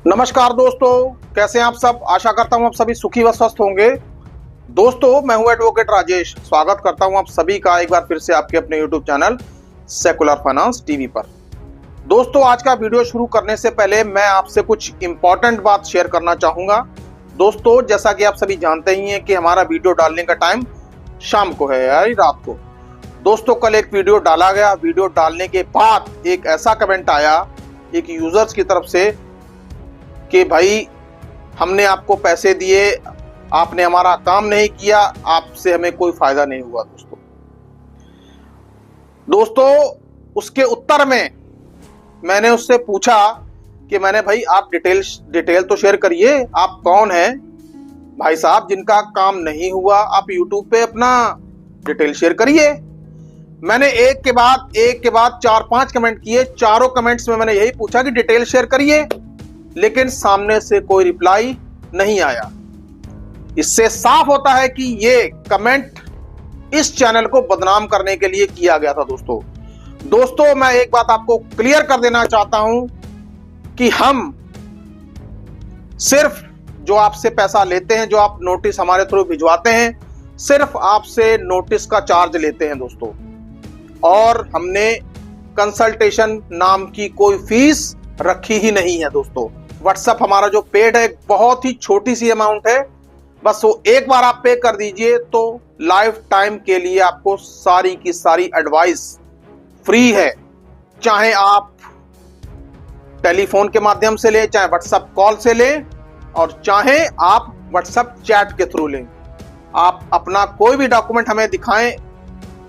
नमस्कार दोस्तों, कैसे हैं आप सब। आशा करता हूं आप सभी सुखी व स्वस्थ होंगे। दोस्तों, मैं हूं एडवोकेट राजेश। स्वागत करता हूं आप सभी का एक बार फिर से आपके अपने YouTube channel secular finance TV पर। दोस्तों, आज का वीडियो शुरू करने से पहले मैं आपसे कुछ इंपॉर्टेंट बात शेयर करना चाहूंगा। दोस्तों, जैसा कि आप सभी जानते ही हैं कि हमारा वीडियो डालने का टाइम शाम को है यानी रात को। दोस्तों, कल एक वीडियो डाला गया। वीडियो डालने के बाद एक ऐसा कमेंट आया एक यूजर्स की तरफ से कि भाई, हमने आपको पैसे दिए, आपने हमारा काम नहीं किया, आपसे हमें कोई फायदा नहीं हुआ। दोस्तों, उसके उत्तर में मैंने उससे पूछा कि भाई आप डिटेल तो शेयर करिए। आप कौन हैं भाई साहब जिनका काम नहीं हुआ? आप यूट्यूब पे अपना डिटेल शेयर करिए। मैंने एक के बाद 4-5 कमेंट किए। चारों कमेंट्स में मैंने यही पूछा कि डिटेल शेयर करिए, लेकिन सामने से कोई रिप्लाई नहीं आया। इससे साफ होता है कि ये कमेंट इस चैनल को बदनाम करने के लिए किया गया था। दोस्तों, मैं एक बात आपको क्लियर कर देना चाहता हूं कि हम सिर्फ जो आपसे पैसा लेते हैं, जो आप नोटिस हमारे थ्रू भिजवाते हैं, सिर्फ आपसे नोटिस का चार्ज लेते हैं दोस्तों। और हमने कंसल्टेशन नाम की कोई फीस रखी ही नहीं है दोस्तों। व्हाट्सएप हमारा जो पेड है बहुत ही छोटी सी अमाउंट है, बस वो एक बार आप पे कर दीजिए तो लाइफ टाइम के लिए आपको सारी की सारी एडवाइस फ्री है। चाहे आप टेलीफोन के माध्यम से लें, चाहे व्हाट्सएप कॉल से लें, और चाहे आप व्हाट्सएप चैट के थ्रू लें। आप अपना कोई भी डॉक्यूमेंट हमें दिखाएं,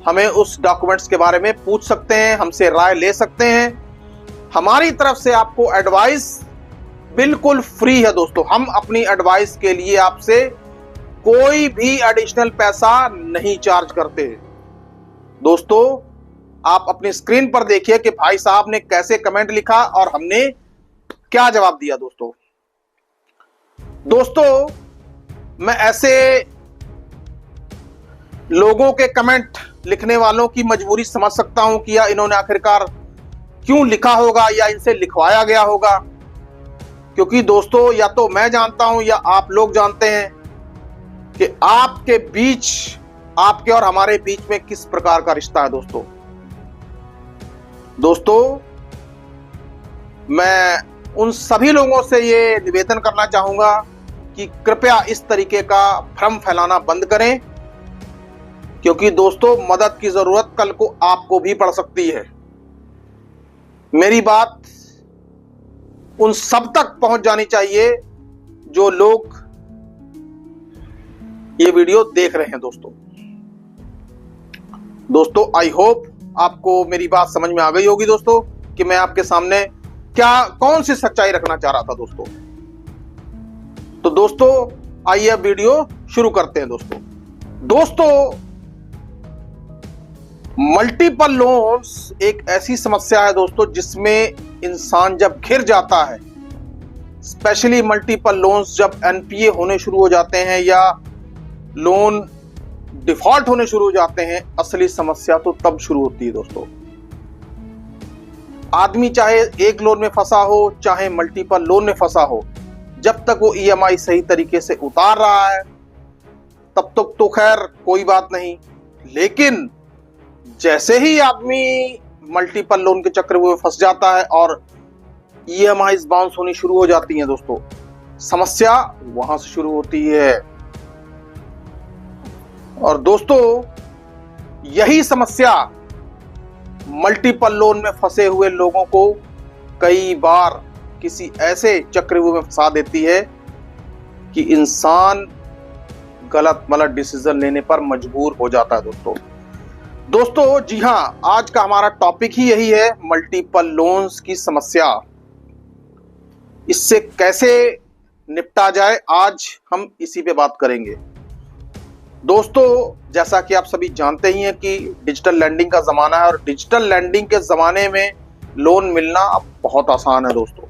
हमें उस डॉक्यूमेंट्स के बारे में पूछ सकते हैं, हमसे राय ले सकते हैं। हमारी तरफ से आपको एडवाइस बिल्कुल फ्री है दोस्तों। हम अपनी एडवाइस के लिए आपसे कोई भी एडिशनल पैसा नहीं चार्ज करते। दोस्तों, आप अपनी स्क्रीन पर देखिए कि भाई साहब ने कैसे कमेंट लिखा और हमने क्या जवाब दिया। दोस्तों, मैं ऐसे लोगों के कमेंट लिखने वालों की मजबूरी समझ सकता हूं कि या इन्होंने आखिरकार क्यों लिखा होगा या इनसे लिखवाया गया होगा। क्योंकि दोस्तों, या तो मैं जानता हूं या आप लोग जानते हैं कि आपके बीच, आपके और हमारे बीच में किस प्रकार का रिश्ता है दोस्तों, मैं उन सभी लोगों से ये निवेदन करना चाहूंगा कि कृपया इस तरीके का भ्रम फैलाना बंद करें। क्योंकि दोस्तों, मदद की जरूरत कल को आपको भी पड़ सकती है। मेरी बात उन सब तक पहुंच जानी चाहिए जो लोग ये वीडियो देख रहे हैं दोस्तों, आई होप आपको मेरी बात समझ में आ गई होगी दोस्तों कि मैं आपके सामने कौन सी सच्चाई रखना चाह रहा था दोस्तों, आइए अब वीडियो शुरू करते हैं दोस्तों, मल्टीपल लोन्स एक ऐसी समस्या है दोस्तों जिसमें इंसान जब घिर जाता है, स्पेशली मल्टीपल लोन्स जब एनपीए होने शुरू हो जाते हैं या लोन डिफॉल्ट होने शुरू हो जाते हैं, असली समस्या तो तब शुरू होती है दोस्तों। आदमी चाहे एक लोन में फंसा हो, चाहे मल्टीपल लोन में फंसा हो, जब तक वो ईएमआई सही तरीके से उतार रहा है तब तक तो खैर कोई बात नहीं। लेकिन जैसे ही आदमी मल्टीपल लोन के चक्र में फंस जाता है और ईएमआई बाउंस होनी शुरू हो जाती हैं दोस्तों, समस्या वहां से शुरू होती है। और दोस्तों, यही समस्या मल्टीपल लोन में फंसे हुए लोगों को कई बार किसी ऐसे चक्रव्यूह में फंसा देती है कि इंसान गलत डिसीजन लेने पर मजबूर हो जाता है दोस्तों, जी हां, आज का हमारा टॉपिक ही यही है, मल्टीपल लोन्स की समस्या। इससे कैसे निपटा जाए, आज हम इसी पे बात करेंगे। दोस्तों, जैसा कि आप सभी जानते ही हैं कि डिजिटल लैंडिंग का जमाना है और डिजिटल लैंडिंग के जमाने में लोन मिलना अब बहुत आसान है दोस्तों।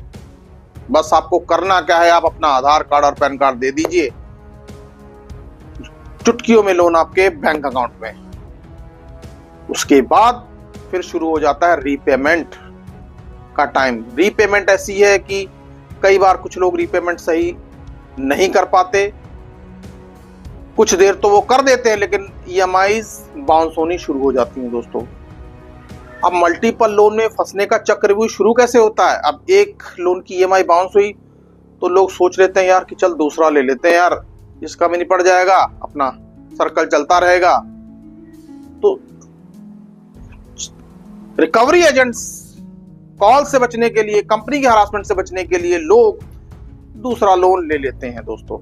बस आपको करना क्या है, आप अपना आधार कार्ड और पैन कार्ड दे दीजिए, चुटकियों में लोन आपके बैंक अकाउंट में। उसके बाद फिर शुरू हो जाता है रीपेमेंट का टाइम। रीपेमेंट ऐसी है कि कई बार कुछ लोग रीपेमेंट सही नहीं कर पाते, कुछ देर तो वो कर देते हैं लेकिन ईएमआईज बाउंस होनी शुरू हो जाती हैं दोस्तों। अब मल्टीपल लोन में फंसने का चक्रव्यूह शुरू कैसे होता है? अब एक लोन की ईएमआई बाउंस हुई तो लोग सोच लेते हैं यार कि चल दूसरा ले लेते हैं यार, इसका भी निपट जाएगा, अपना सर्कल चलता रहेगा। तो रिकवरी एजेंट्स कॉल से बचने के लिए, कंपनी के हरासमेंट से बचने के लिए लोग दूसरा लोन ले लेते हैं दोस्तों।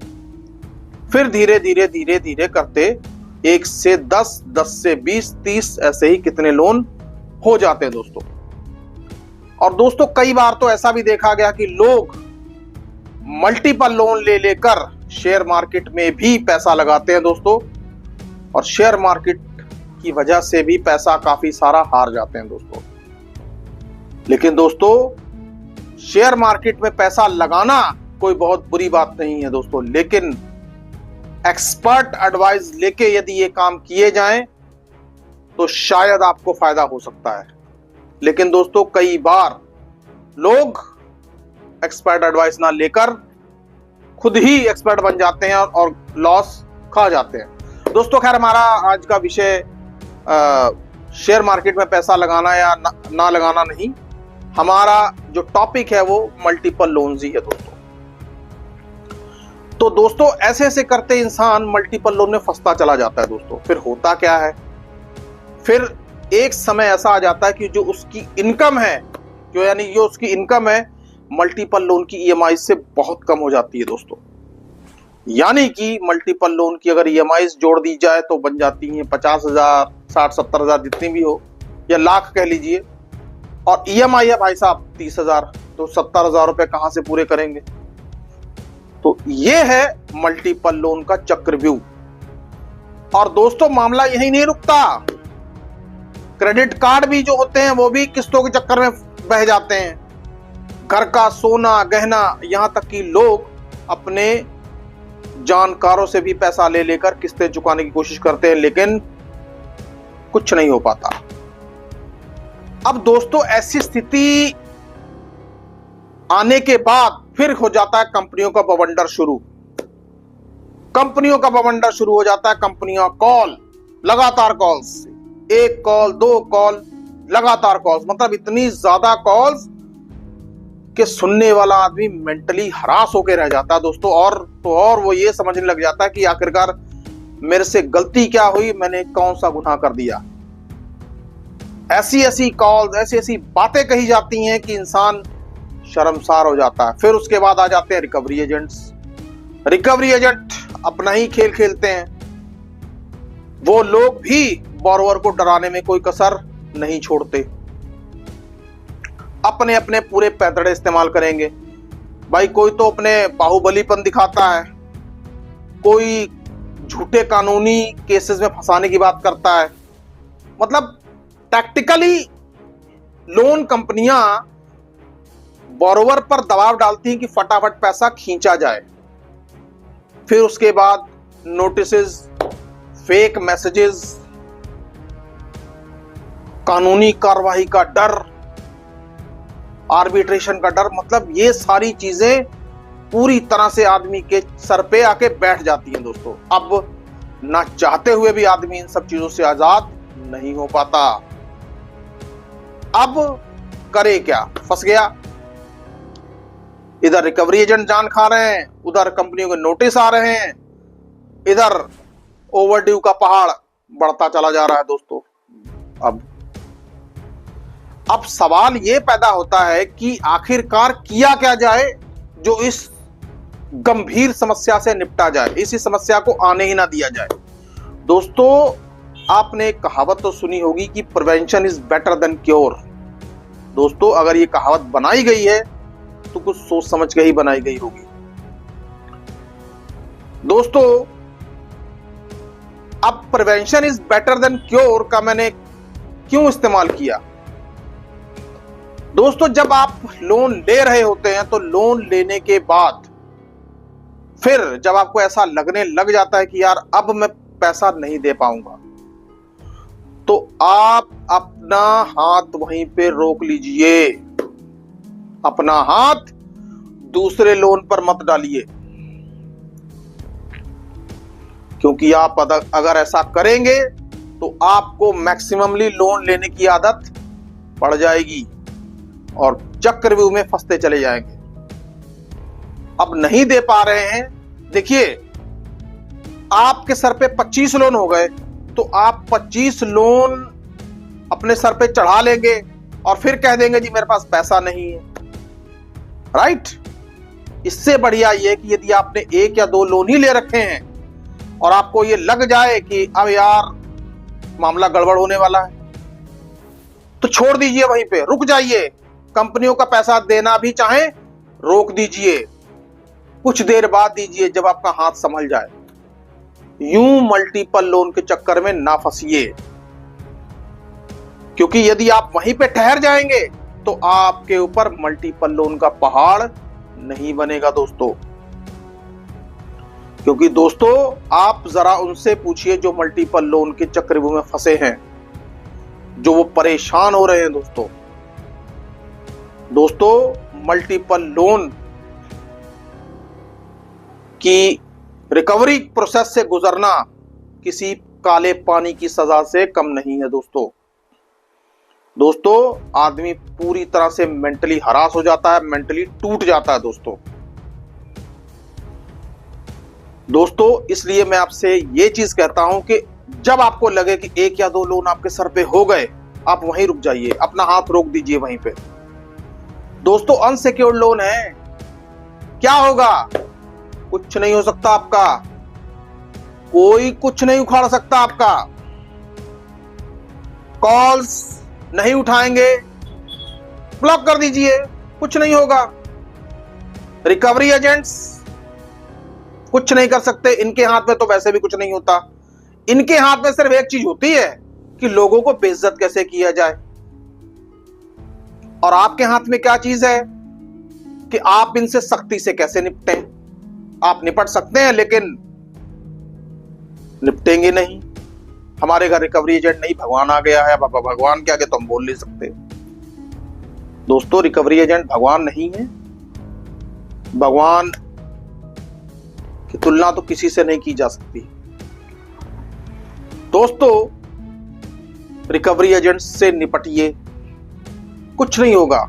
फिर धीरे धीरे धीरे धीरे करते 1 से 10, 10 से 20, 30 ऐसे ही कितने लोन हो जाते हैं दोस्तों। और दोस्तों कई बार तो ऐसा भी देखा गया कि लोग मल्टीपल लोन ले लेकर शेयर मार्केट में भी पैसा लगाते हैं दोस्तों, और शेयर मार्केट की वजह से भी पैसा काफी सारा हार जाते हैं दोस्तों। लेकिन दोस्तों शेयर मार्केट में पैसा लगाना कोई बहुत बुरी बात नहीं है दोस्तों, लेकिन एक्सपर्ट एडवाइस लेके यदि ये काम किए जाएं तो शायद आपको फायदा हो सकता है। लेकिन दोस्तों कई बार लोग एक्सपर्ट एडवाइस ना लेकर खुद ही एक्सपर्ट बन जाते हैं और लॉस खा जाते हैं दोस्तों। खैर हमारा आज का विषय शेयर मार्केट में पैसा लगाना या ना लगाना नहीं, हमारा जो टॉपिक है वो मल्टीपल लोन्स ही है दोस्तों। तो दोस्तों ऐसे ऐसे करते इंसान मल्टीपल लोन में फंसता चला जाता है दोस्तों। फिर होता क्या है, फिर एक समय ऐसा आ जाता है कि जो उसकी इनकम है, जो उसकी इनकम है मल्टीपल लोन की ईएमआई से बहुत कम हो जाती है दोस्तों। यानी कि मल्टीपल लोन की अगर ईएमआई जोड़ दी जाए तो बन जाती हैं 50,000, 60-70,000 जितनी भी हो, या लाख कह लीजिए, और ईएमआई है भाई साहब 30,000, तो 70,000 रुपए कहां से पूरे करेंगे? तो ये है मल्टीपल लोन का चक्रव्यूह। और दोस्तों मामला यही नहीं रुकता, क्रेडिट कार्ड भी जो होते हैं वो भी किस्तों के चक्कर में बह जाते हैं। घर का सोना गहना, यहां तक कि लोग अपने जानकारों से भी पैसा ले लेकर किस्तें चुकाने की कोशिश करते हैं, लेकिन कुछ नहीं हो पाता। अब दोस्तों ऐसी स्थिति आने के बाद फिर हो जाता है कंपनियों का बवंडर शुरू। कंपनियों का बवंडर शुरू हो जाता है। कंपनियां कॉल, लगातार कॉल्स, 1 कॉल 2 कॉल, लगातार कॉल्स, मतलब इतनी ज्यादा कॉल्स कि सुनने वाला आदमी मेंटली हरास होकर रह जाता है दोस्तों। और वो ये समझने लग जाता है कि आखिरकार मेरे से गलती क्या हुई, मैंने कौन सा गुनाह कर दिया। ऐसी ऐसी कॉल्स, ऐसी ऐसी बातें कही जाती हैं कि इंसान शर्मसार हो जाता है। फिर उसके बाद आ जाते हैं रिकवरी एजेंट्स। रिकवरी एजेंट अपना ही खेल खेलते हैं। वो लोग भी बोरोवर को डराने में कोई कसर नहीं छोड़ते, अपने अपने पूरे पैंतड़े इस्तेमाल करेंगे। भाई कोई तो अपने बाहुबलीपन दिखाता है, कोई झूठे कानूनी केसेस में फंसाने की बात करता है। मतलब टैक्टिकली लोन कंपनियां बोरोवर पर दबाव डालती हैं कि फटाफट पैसा खींचा जाए। फिर उसके बाद नोटिसेस, फेक मैसेजेस, कानूनी कार्रवाई का डर, आर्बिट्रेशन का डर, मतलब ये सारी चीजें पूरी तरह से आदमी के सर पे आके बैठ जाती हैं दोस्तों। अब ना चाहते हुए भी आदमी इन सब चीजों से आजाद नहीं हो पाता। अब करे क्या, फंस गया। इधर रिकवरी एजेंट जान खा रहे हैं, उधर कंपनियों के नोटिस आ रहे हैं, इधर ओवरड्यू का पहाड़ बढ़ता चला जा रहा है दोस्तों। अब सवाल ये पैदा होता है कि आखिरकार किया क्या जाए जो इस गंभीर समस्या से निपटा जाए, इसी समस्या को आने ही ना दिया जाए। दोस्तों आपने एक कहावत तो सुनी होगी कि prevention is better than cure. दोस्तों अगर ये कहावत बनाई गई है तो कुछ सोच समझ के ही बनाई गई होगी। दोस्तों अब prevention is better than cure का मैंने क्यों इस्तेमाल किया? दोस्तों जब आप लोन ले रहे होते हैं तो लोन लेने के बाद फिर जब आपको ऐसा लगने लग जाता है कि यार अब मैं पैसा नहीं दे पाऊंगा, तो आप अपना हाथ वहीं पे रोक लीजिए। अपना हाथ दूसरे लोन पर मत डालिए, क्योंकि आप अगर ऐसा करेंगे तो आपको मैक्सिममली लोन लेने की आदत पड़ जाएगी और चक्रव्यूह में फंसते चले जाएंगे। अब नहीं दे पा रहे हैं, देखिए आपके सर पे 25 लोन हो गए तो आप 25 लोन अपने सर पे चढ़ा लेंगे और फिर कह देंगे जी मेरे पास पैसा नहीं है, राइट। इससे बढ़िया ये कि यदि आपने 1 या 2 लोन ही ले रखे हैं और आपको ये लग जाए कि अब यार मामला गड़बड़ होने वाला है, तो छोड़ दीजिए, वहीं पे रुक जाइए। कंपनियों का पैसा देना भी चाहे रोक दीजिए, कुछ देर बाद दीजिए जब आपका हाथ संभल जाए। यूं मल्टीपल लोन के चक्कर में ना फंसिए, क्योंकि यदि आप वहीं पे ठहर जाएंगे तो आपके ऊपर मल्टीपल लोन का पहाड़ नहीं बनेगा दोस्तों। क्योंकि दोस्तों आप जरा उनसे पूछिए जो मल्टीपल लोन के चक्रव्यूह में फंसे हैं, जो वो परेशान हो रहे हैं दोस्तों मल्टीपल लोन की रिकवरी प्रोसेस से गुजरना किसी काले पानी की सजा से कम नहीं है दोस्तों आदमी पूरी तरह से मेंटली हरास हो जाता है, मेंटली टूट जाता है दोस्तों इसलिए मैं आपसे ये चीज कहता हूं कि जब आपको लगे कि 1 या 2 लोन आपके सर पे हो गए, आप वहीं रुक जाइए, अपना हाथ रोक दीजिए वहीं पे। दोस्तों अनसिक्योर्ड लोन है, क्या होगा? कुछ नहीं हो सकता आपका, कोई कुछ नहीं उखाड़ सकता आपका, कॉल्स नहीं उठाएंगे, ब्लॉक कर दीजिए, कुछ नहीं होगा। रिकवरी एजेंट्स कुछ नहीं कर सकते, इनके हाथ में तो वैसे भी कुछ नहीं होता। इनके हाथ में सिर्फ एक चीज होती है कि लोगों को बेइज्जत कैसे किया जाए, और आपके हाथ में क्या चीज है कि आप इनसे सख्ती से कैसे निपटें। आप निपट सकते हैं लेकिन निपटेंगे नहीं। हमारे घर रिकवरी एजेंट नहीं, भगवान आ गया है, बाबा भगवान के आगे तो हम बोल नहीं सकते। दोस्तों रिकवरी एजेंट भगवान नहीं है, भगवान की तुलना तो किसी से नहीं की जा सकती। दोस्तों रिकवरी एजेंट से निपटिए, कुछ नहीं होगा।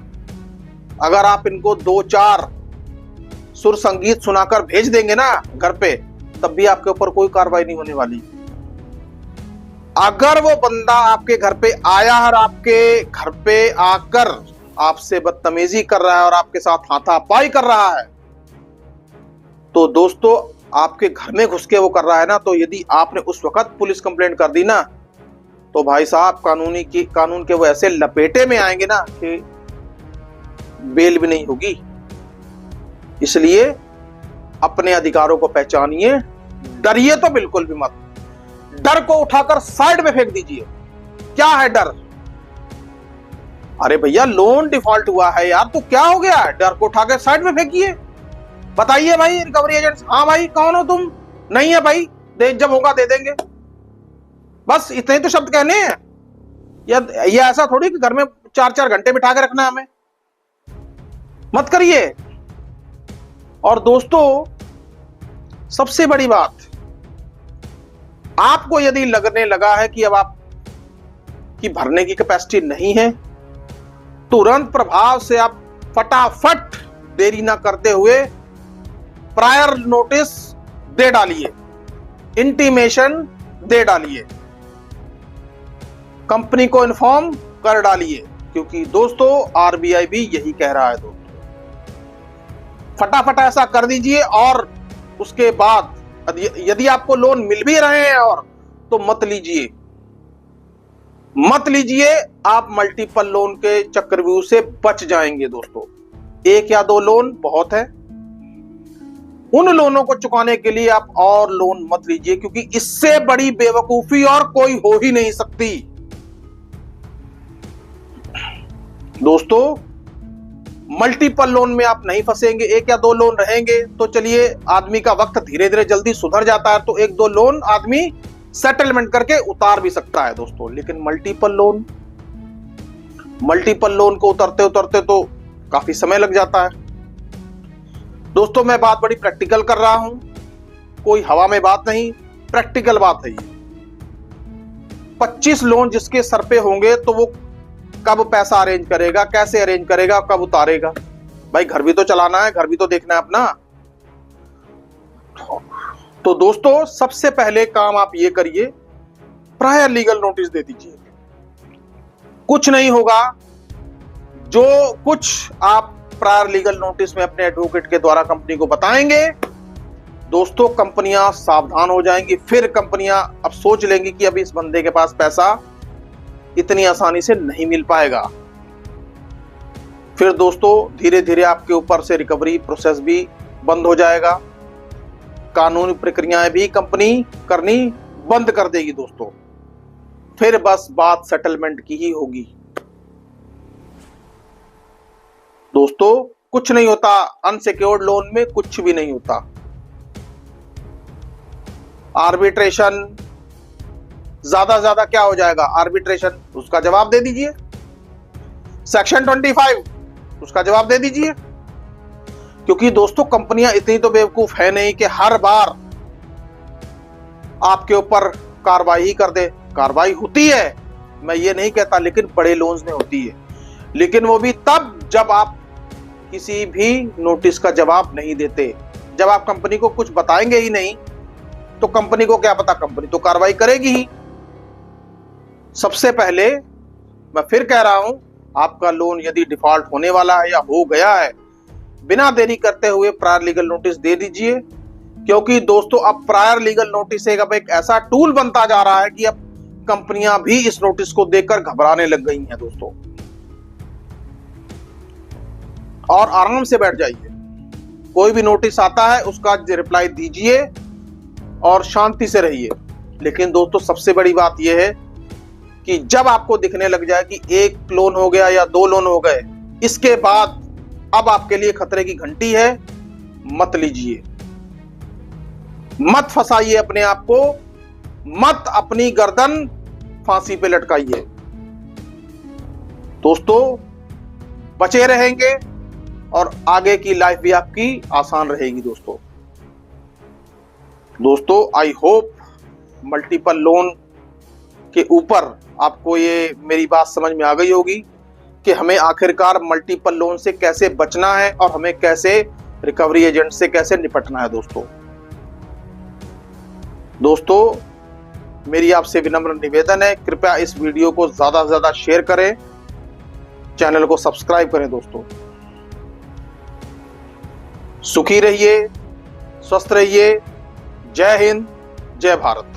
अगर आप इनको 2-4 सुर संगीत सुनाकर भेज देंगे ना घर पे, तब भी आपके ऊपर कोई कार्रवाई नहीं होने वाली। अगर वो बंदा आपके घर पे आया और आपके घर पे आकर आपसे बदतमीजी कर रहा है और आपके साथ हाथापाई कर रहा है, तो दोस्तों आपके घर में घुस के वो कर रहा है ना, तो यदि आपने उस वक्त पुलिस कंप्लेंट कर दी ना, तो भाई साहब कानून के वो ऐसे लपेटे में आएंगे ना कि बेल भी नहीं होगी। इसलिए अपने अधिकारों को पहचानिए, डरिए तो बिल्कुल भी मत। डर को उठाकर साइड में फेंक दीजिए। क्या है डर? अरे भैया लोन डिफॉल्ट हुआ है यार, तो क्या हो गया? डर को उठाकर साइड में फेंकिए। बताइए भाई रिकवरी एजेंट्स, हाँ भाई कौन हो तुम? नहीं है भाई, जब होगा दे देंगे। बस इतने तो शब्द कहने हैं। ये ऐसा थोड़ी कि घर में 4-4 घंटे बिठा के रखना है हमें, मत करिए। और दोस्तों सबसे बड़ी बात, आपको यदि लगने लगा है कि अब आप की भरने की कैपेसिटी नहीं है, तुरंत प्रभाव से आप फटाफट देरी ना करते हुए प्रायर नोटिस दे डालिए, इंटीमेशन दे डालिए, कंपनी को इन्फॉर्म कर डालिए, क्योंकि दोस्तों आरबीआई भी यही कह रहा है। दोस्तों फटाफट ऐसा कर दीजिए। और उसके बाद यदि आपको लोन मिल भी रहे हैं और तो मत लीजिए, आप मल्टीपल लोन के चक्रव्यूह से बच जाएंगे दोस्तों। 1 या 2 लोन बहुत है, उन लोनों को चुकाने के लिए आप और लोन मत लीजिए, क्योंकि इससे बड़ी बेवकूफी और कोई हो ही नहीं सकती। दोस्तों मल्टीपल लोन में आप नहीं फंसेंगे, 1 या 2 लोन रहेंगे तो चलिए आदमी का वक्त धीरे धीरे जल्दी सुधर जाता है, तो 1-2 लोन आदमी सेटलमेंट करके उतार भी सकता है दोस्तों। लेकिन मल्टीपल लोन को उतरते उतरते तो काफी समय लग जाता है। दोस्तों मैं बात बड़ी प्रैक्टिकल कर रहा हूं, कोई हवा में बात नहीं, प्रैक्टिकल बात है ये। 25 लोन जिसके सर पे होंगे तो वो कब पैसा अरेंज करेगा, कैसे अरेंज करेगा, कब उतारेगा? भाई घर भी तो चलाना है, घर भी तो देखना है अपना। तो दोस्तों सबसे पहले काम आप ये करिए, प्रायर लीगल नोटिस दे दीजिए। कुछ नहीं होगा, जो कुछ आप प्रायर लीगल नोटिस में अपने एडवोकेट के द्वारा कंपनी को बताएंगे, दोस्तों कंपनियां सावधान हो जाएंगी। फिर कंपनियां अब सोच लेंगी कि अभी इस बंदे के पास पैसा इतनी आसानी से नहीं मिल पाएगा। फिर दोस्तों धीरे धीरे आपके ऊपर से रिकवरी प्रोसेस भी बंद हो जाएगा, कानूनी प्रक्रियाएं भी कंपनी करनी बंद कर देगी दोस्तों। फिर बस बात सेटलमेंट की ही होगी। दोस्तों कुछ नहीं होता, अनसिक्योर्ड लोन में कुछ भी नहीं होता। आर्बिट्रेशन ज्यादा ज्यादा क्या हो जाएगा, आर्बिट्रेशन, उसका जवाब दे दीजिए। सेक्शन 25 उसका जवाब दे दीजिए। क्योंकि दोस्तों कंपनियां इतनी तो बेवकूफ है नहीं कि हर बार आपके ऊपर कार्रवाई कर दे। कार्रवाई होती है, मैं ये नहीं कहता, लेकिन बड़े लोन्स में होती है, लेकिन वो भी तब जब आप किसी भी नोटिस का जवाब नहीं देते। जब आप कंपनी को कुछ बताएंगे ही नहीं तो कंपनी को क्या पता, कंपनी तो कार्रवाई करेगी ही। सबसे पहले मैं फिर कह रहा हूं, आपका लोन यदि डिफॉल्ट होने वाला है या हो गया है, बिना देरी करते हुए प्रायर लीगल नोटिस दे दीजिए। क्योंकि दोस्तों अब प्रायर लीगल नोटिस अब एक ऐसा टूल बनता जा रहा है कि अब कंपनियां भी इस नोटिस को देखकर घबराने लग गई हैं दोस्तों। और आराम से बैठ जाइए, कोई भी नोटिस आता है उसका रिप्लाई दीजिए और शांति से रहिए। लेकिन दोस्तों सबसे बड़ी बात यह है कि जब आपको दिखने लग जाए कि एक लोन हो गया या 2 लोन हो गए, इसके बाद अब आपके लिए खतरे की घंटी है, मत लीजिए, मत फंसाइए अपने आप को, मत अपनी गर्दन फांसी पे लटकाइए। दोस्तों बचे रहेंगे और आगे की लाइफ भी आपकी आसान रहेगी दोस्तों आई होप मल्टीपल लोन के ऊपर आपको ये मेरी बात समझ में आ गई होगी कि हमें आखिरकार मल्टीपल लोन से कैसे बचना है और हमें कैसे रिकवरी एजेंट से कैसे निपटना है दोस्तों मेरी आपसे विनम्र निवेदन है, कृपया इस वीडियो को ज्यादा से ज्यादा शेयर करें, चैनल को सब्सक्राइब करें दोस्तों। सुखी रहिए, स्वस्थ रहिए। जय हिंद, जय भारत।